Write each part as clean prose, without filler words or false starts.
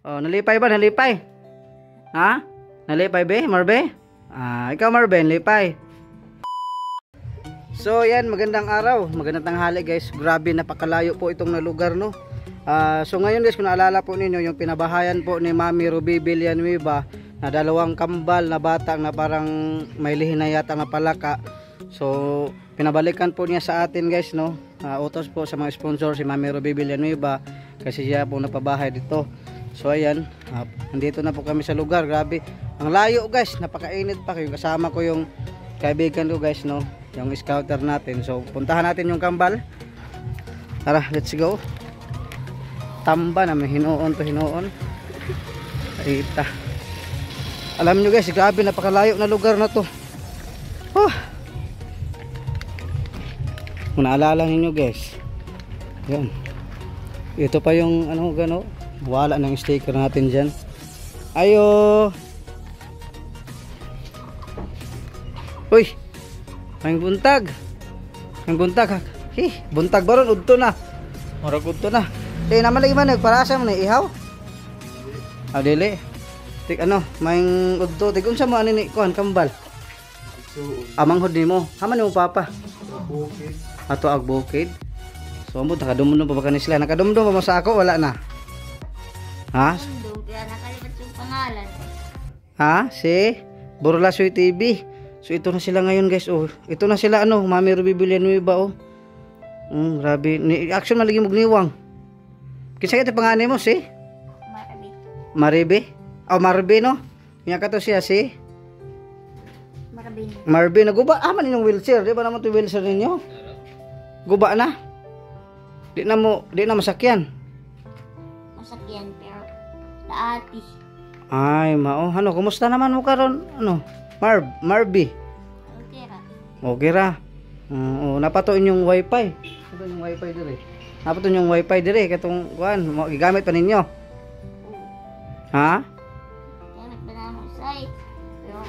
Oh, nalipay ba? Nalipay? Ha? Nalipay be? Marbe? Ikaw Marbe, nalipay. So yan, magandang araw, magandang tanghali guys. Grabe, napakalayo po itong na lugar, no. So ngayon guys, kung naalala po ninyo yung pinabahayan po ni Mami Ruby Villanueva na dalawang kambal na bata na parang may lihin na yata na palaka. So pinabalikan po niya sa atin guys, no. Utos po sa mga sponsor si Mami Ruby Villanueva kasi siya po napabahay dito. So ayan, nandito na po kami sa lugar. Grabe, ang layo guys, napakainit pa. Yung kasama ko yung kaibigan ko guys, no, yung scouter natin. So puntahan natin yung kambal. Tara, let's go. Tamba na, may hinuon to hinuon. Arita. Alam nyo guys, grabe, napakalayo na lugar na to. Kung naalala ninyo guys, yan, ito pa yung ano gano, wala ng sticker natin dyan. Ayo. Uy, may buntag. May buntag. Buntag baron, udto na. Marag udto na. Naman lagi man, nagparasa mo na ihaw. Dili. Tik ano, may udto. Tik unsa mo ani ni kuan kambal. Amanghod nimo. Haman nimo papa. Bukid. Ato ag bukid. So mo nakadumdum pa ba kanis sila? Nakadumdum pa mo sa ako, wala na. Ha? Kaya nakalipat yung pangalan. Ha? Si Borlasoy TV. So ito na sila ngayon guys. Oh, ito na sila ano, Mami Ruby Villanueva oh. Grabe. Action malagi magniwang. Kinsa kay panganay mo si? Maribe. Oh, Marbe no. Nya ka to siya si Marbe. Naguba man inyong wheelchair, di ba naman 'to wheelchair ninyo? Guba na. Di na masakyan. Masakyan pero laati. Ay, mao. Ano, kumusta naman mo karon? Ano? Marby. Okay ra. Okay ra. Napato inyong wifi. Napato inyong wifi dire. Napato inyong wifi dire katong kuan, gigamit pa ninyo. Ha? Kaya nagbanamo say. Pero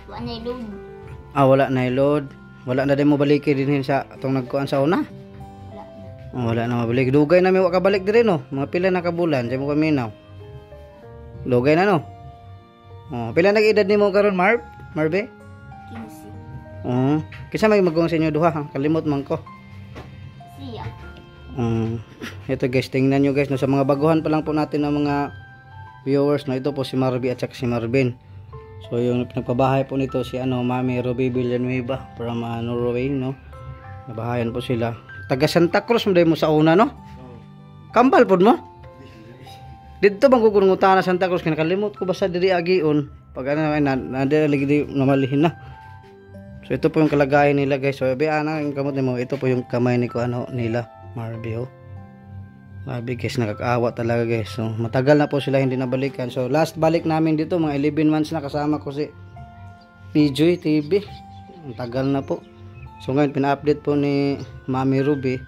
wala na load. Wala na load. Wala na din mo baliki din sa atong nagkuan sa una. Wala na mabalik. Dugay na may wa kabalik dire no. Mga pila na kabulan, say mo kaminaw. Dugay na no. Pila nag-edad nimo karon, Marbe? 15. Kisa may magong sa inyo duha, ha? Kalimot man ko. Siya. Ito guys, tingnan nyo guys, no, sa mga baguhan pa lang po natin ng mga viewers, no, ito po si Marby at saka si Marvin. So yung nagpabahay po nito si ano, Mami Ruby Villanueva from Norway, no. Nabahayan po sila. Taga Santa Cruz mo mo sa una, no? Kambal po mo? Dito bang kukunungutan na Santa Cruz, kinakalimot ko basta diri agion. Pag ano na lagi namalihin na. So ito po yung kalagayan nila guys. So ana yung kamot nimo, ito po yung kamay ni ko ano nila, Marby oh. Marby guys, nakakaawa talaga guys. So matagal na po sila hindi nabalikan. So last balik namin dito mga 11 months na, kasama ko si PJ TV. Ang tagal na po. So ngayon pina-update po ni Mami Ruby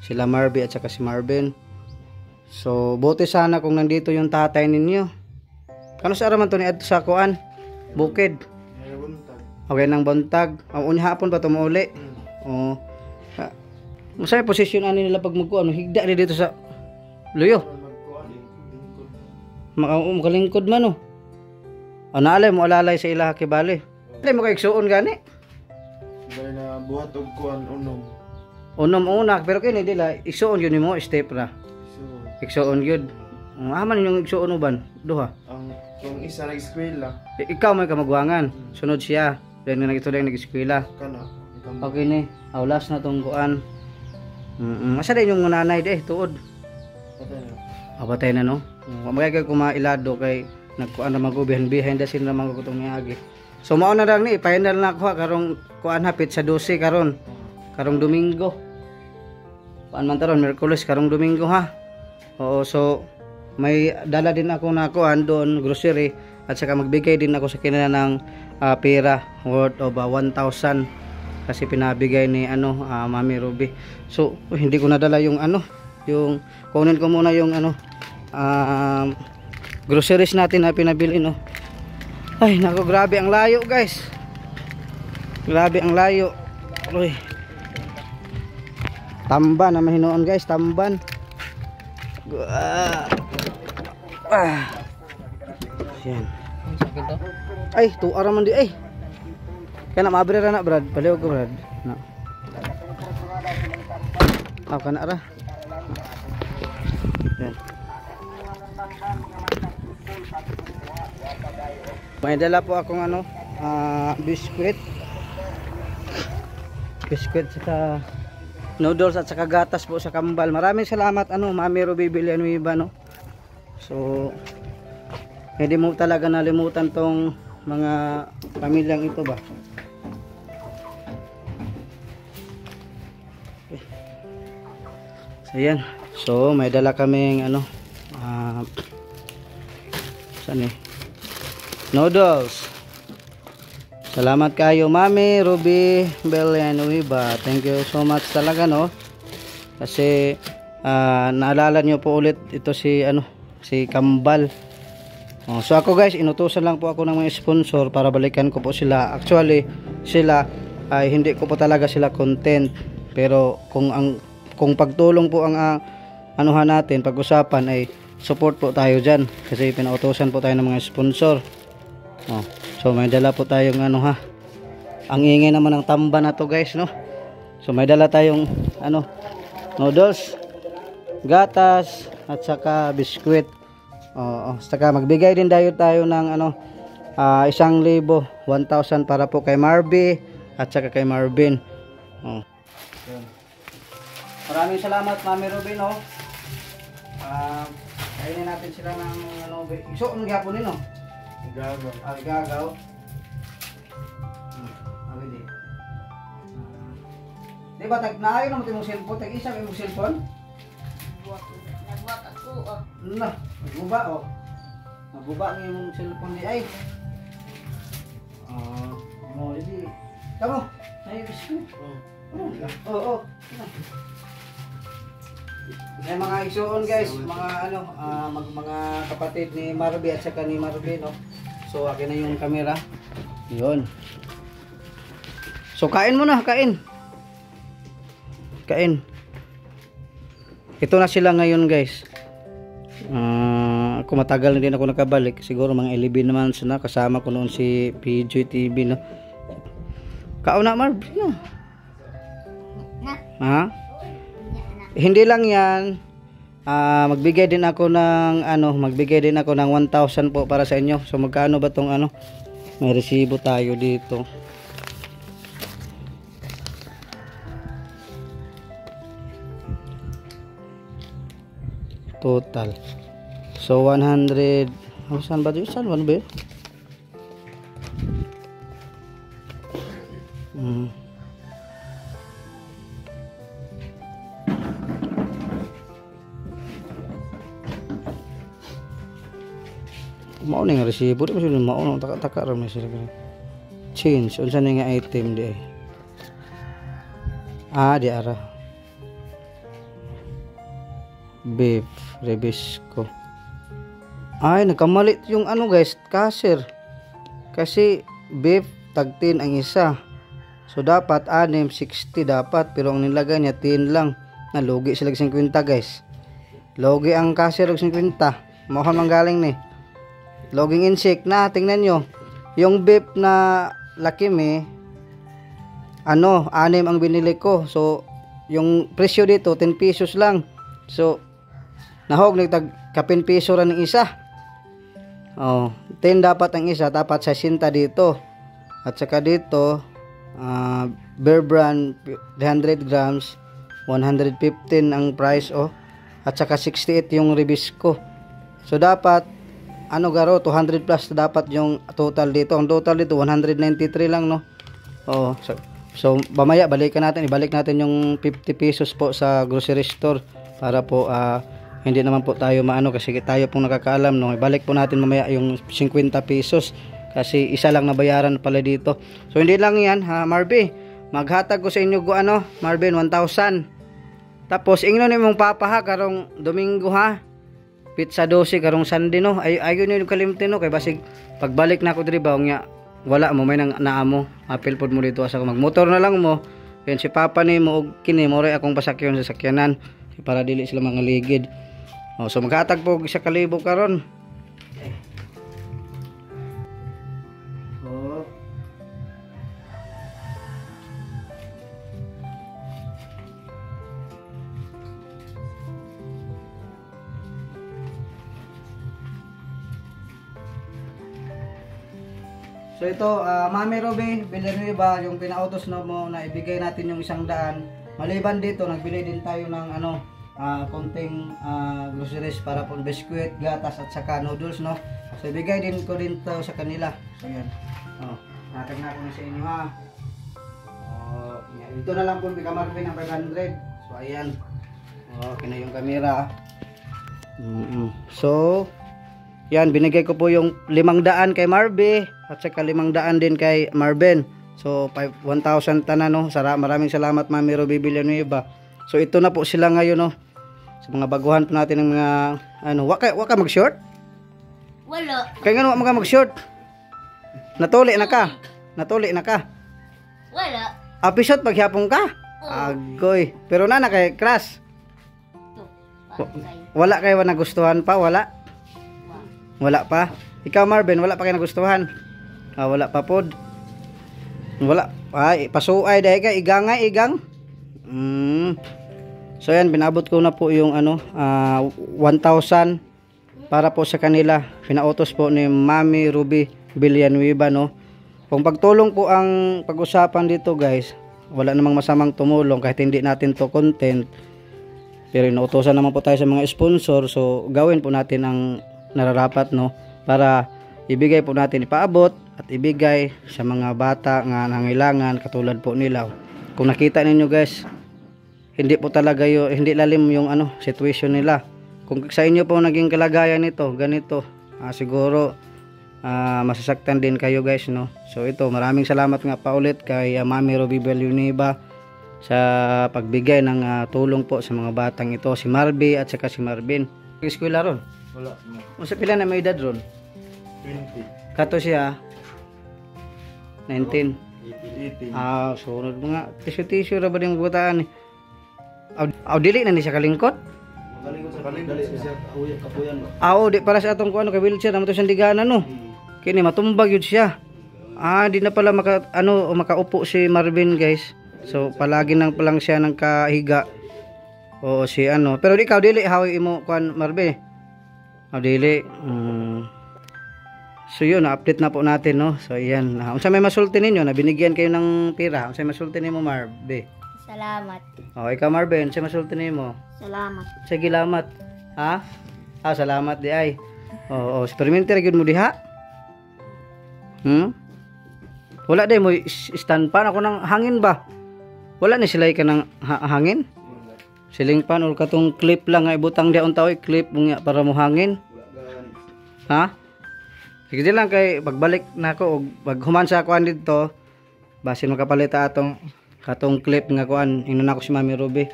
sila Marby at saka si Marvin. So buti sana kung nandito yung tatay ninyo. Kano sa araman to ni adto sa kuan? Bukid. Okay nang buntag. Ang unya hapon pa tumuuli. Masaya posisyon ani nila pag magkuan, higda ni dito sa luyo. Makalingkod man oh. Naalay mo alalay sa ilaha kibali. Alay mo kay igsuon gani. Dahil na buhat og kuan unom. Unom una pero kini dila igsuon yun mo step ra. Igsuon gyud. Aman yung igsuon uban duha. Ang isa nag-eskwela. Ikaw may kamagwangan. Sunod siya. Then nagito lang nag-eskwela. Kana. Okay ni. Awlas na tong kuan. Asa din yung nanay de tuod. Patay na no. Magay ko mailado kay nagkuan na magubihan behind the scene naman ko tong niagi. So mao na lang ni final na ako karong kuan hapit sa 12 karon. Karong Domingo. Kuan man taron Miyerkules karong Domingo ha. Oo, so may dala din ako na kuan doon grocery at saka magbigay din ako sa kanila ng pera worth of 1,000 kasi pinabigay ni ano Mami Ruby. So hindi ko nadala yung ano, yung kunin ko muna yung ano groceries natin na pinabili no. Ay nako, grabe ang layo guys. Grabe ang layo. Uy. Tamban na mahinoon guys, tamban. Yan. Ang sakit to. Ay, tuwa raman di ay. Kaya na maabri ra na Brad. Paliw ko Brad. Na. Kana ra. Yan. May dala po akong ano, biskwit. Biskwit sa noodles at saka gatas po sa kambal. Maraming salamat Mami Ruby Villanueva no. So hindi mo talaga nalimutan tong mga pamilyang ito ba. Okay. So yan. So may dala kaming saan noodles. Salamat kayo Mami Ruby Villanueva. Thank you so much talaga no. Kasi naalala nyo po ulit ito si si Kambal. So ako guys, inutusan lang po ako ng mga sponsor para balikan ko po sila. Actually, sila ay hindi ko po talaga sila content. Pero kung pagtulong po ang anuhan natin, pag-usapan ay support po tayo diyan kasi pinautusan po tayo ng mga sponsor. So may dala po tayong ang ingay naman ng tamba na to guys no. So may dala tayong noodles, gatas at saka biskwit. Saka magbigay din tayo ng 1,000, 1,000 para po kay Marby at saka kay Marvin. Maraming salamat Mami Ruby no. Kainin natin sila ng iso ng gapon nino. Gagaw. Gagaw. Di ba naayon naman itong cellphone? Tag-isa yung cellphone? Nagbuhat ako. Nagbuba Nagbuba niya yung cellphone niya ay. Hindi. Tamo, naibis ko. Oo. May mga isuon guys, mga mga kapatid ni Marby at saka ni Marvin no. So akin na yung camera. Yun. So kain muna, kain. Ito na sila ngayon guys. Ako matagal na din ako nakabalik. Siguro mga 11 naman na kasama ko noon si PJ TV no. Kauna Marv. No. Ha? Hindi lang yan. Magbigay din ako ng 1,000 po para sa inyo. So magkano ba tong may resibo tayo dito. Total. So 100. Saan ba 'yun? Saan ba 'yun? Mao ning resibo di ba sila mao nang taka-taka ra man sila. Change unsa nga item di ay. Di ara. Beef Rebisco. Ay nagkamalit yung guys, cashier. Kasi beef tag 10 ang isa. So dapat 60 dapat pero ang nilagay niya 10 lang. Nalugi sila 50 guys. Logi ang cashier og 50. Mao man galing ni. Loging insect na, tingnan nyo. Yung beef na laki me, 6 ang binili ko. So, yung presyo dito, 10 pesos lang. So, nahog, nagtag 10 peso rin ng isa. 10 dapat ang isa, dapat 60 dito. At saka dito, Bear Brand, 300 grams, 115 ang price, At saka 68 yung Rebisco. So, dapat, 200 plus dapat yung total dito. Ang total dito 193 lang no. So mamaya ibalik natin yung 50 pesos po sa grocery store para po hindi naman po tayo kasi tayo pong nakakaalam no. Ibalik po natin mamaya yung 50 pesos kasi isa lang na bayaran pala dito. So hindi lang yan Marby. Maghatag ko sa inyo Marvin 1,000. Tapos ingnon nimong papaha karong Domingo pizza 12 karong Sunday no. Ayon yung kalimtin no kay basig pagbalik na ako diri ba nya wala mo may nang naamo apil pod mo dito asa ko magmotor na lang mo. Yan si papa ni mo og kini mo ray akong pasakyon sa sakyanan para dili sila mga ligid. So maghatag po 1,000 karon So ito, Mami Ruby Villanueva, yung pinautos na mo na ibigay natin yung 100. Maliban dito, nagbili din tayo ng konting groceries para po biskuit, gatas at saka noodles, no. So ibigay din ko din to sa kanila. So yan. Natag na ko na sa inyo ha. Ito na lang po bigay Marvin ng 500. So ayan. Okay na yung camera. So yan, binigay ko po yung 500 kay Marby at saka 500 din kay Marvin. So 1,000 tanan, no. Maraming salamat Mami Ruby Villanueva. So ito na po sila ngayon, no. Sa mga baguhan po natin ng mga waka mag-short? Wala. Kaya nga waka mag-short. Natuli na ka. Natuli na ka. Wala. Episode paghapon ka? Agoy. Pero na kay class. Wala kayo nagustuhan pa? Wala? Wala pa? Ikaw Marvin, wala pa kayo nagustuhan? Wala pa pod. Wala. Ay, pasuay dahil ka. Igangay, igang. So yan, binabot ko na po yung 1,000 para po sa kanila. Pinautos po ni Mami Ruby Villanueva, no. Kung pagtulong po ang pag-usapan dito guys, wala namang masamang tumulong kahit hindi natin to content. Pero inuutosan naman po tayo sa mga sponsor, so gawin po natin ang nararapat, no, para ibigay po natin, ipaabot at ibigay sa mga bata nga nangailangan katulad po nila. Kung nakita ninyo guys, hindi po talaga hindi lalim yung situation nila. Kung sa inyo po naging kalagayan nito ganito, siguro masasaktan din kayo guys, no. So ito, maraming salamat nga pa ulit kay Mami Ruby Villanueva sa pagbigay ng tulong po sa mga batang ito, si Marby at saka si Marvin. Eskwela ron? Wala. Sa pila na may edad ron? 20. Kato siya 19. 18. Sunod mga tissue ra ba yung butaan? Dili na ni siya kalingkot? Di para sa atong kuano kay wheelchair naman to siyang diganan, no. Kini matumbag yun siya. Di na pala makaupo si Marvin guys. So palagi nang palang siya nang kahiga. O si pero ikaw dili hawi imo kuan Marvin. Dili. So yun, na-update na po natin, no. So ayan. Unsa may masulti ninyo na binigyan kayo ng pira? Unsa may masulti nimo Marvin? Salamat. Ikaw Marvin, unsa may masulti nimo? Salamat. Sige, salamat. Salamat di ay. Experimenter gyud mo diha. Wala day mo stand pan ako ng hangin ba? Wala ni silay ka ng hangin? Siling pan or katong clip lang ay butang di unta oy clip nga para mo hangin. Sige lang kay pagbalik nako og paghuman sa kuan didto basin makapalita atong katong clip nga kuan inuna ko si Mami Ruby.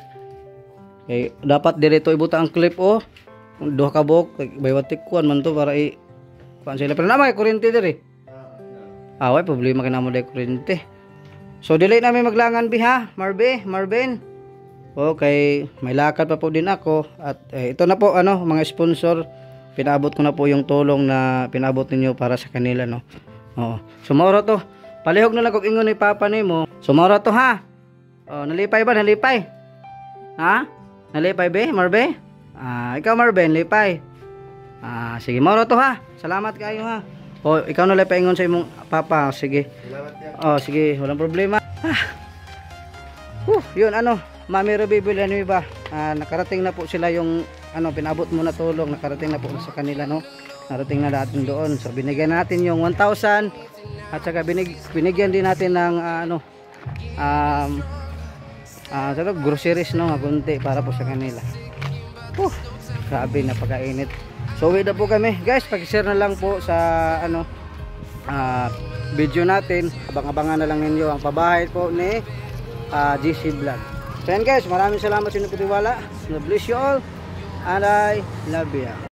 Kay dapat direto ibuta ang clip duha ka buok baywatik kuan man to para kuan sila pero na may kuryente diri. Way problema kana mo dai kuryente. So dili na may maglangan biha Marvin. Okay, may lakad pa po din ako at ito na po mga sponsor, pinaabot ko na po yung tulong na pinaabot ninyo para sa kanila, no. Sumoro to. Palihog na lang kung ingon ni Papa nimo. Sumoro to ha. Nalipay ba? Nalipay? Nalipay be, Marbe? Ikaw Marben, lipay. Sige, moro to ha. Salamat kayo ha. Ikaw na lipay ingon sa imong Papa. Sige. Salamat ya. Sige, walang problema. Yun Mami Ruby Villanueva, nakarating na po sila yung pinabot mo na tulong, nakarating na po sa kanila, no. Narating na natin doon. So binigyan natin yung 1,000 at saka binigyan din natin ng groceries, no, magunti para po sa kanila. Grabe, napakainit. So uwi na po kami guys, pag-share na lang po sa video natin. Abang-abangan na lang ninyo ang pabahay po ni GC Vlog. So yan guys, maraming salamat sa inyong pagtiwala. God bless you all and I love you.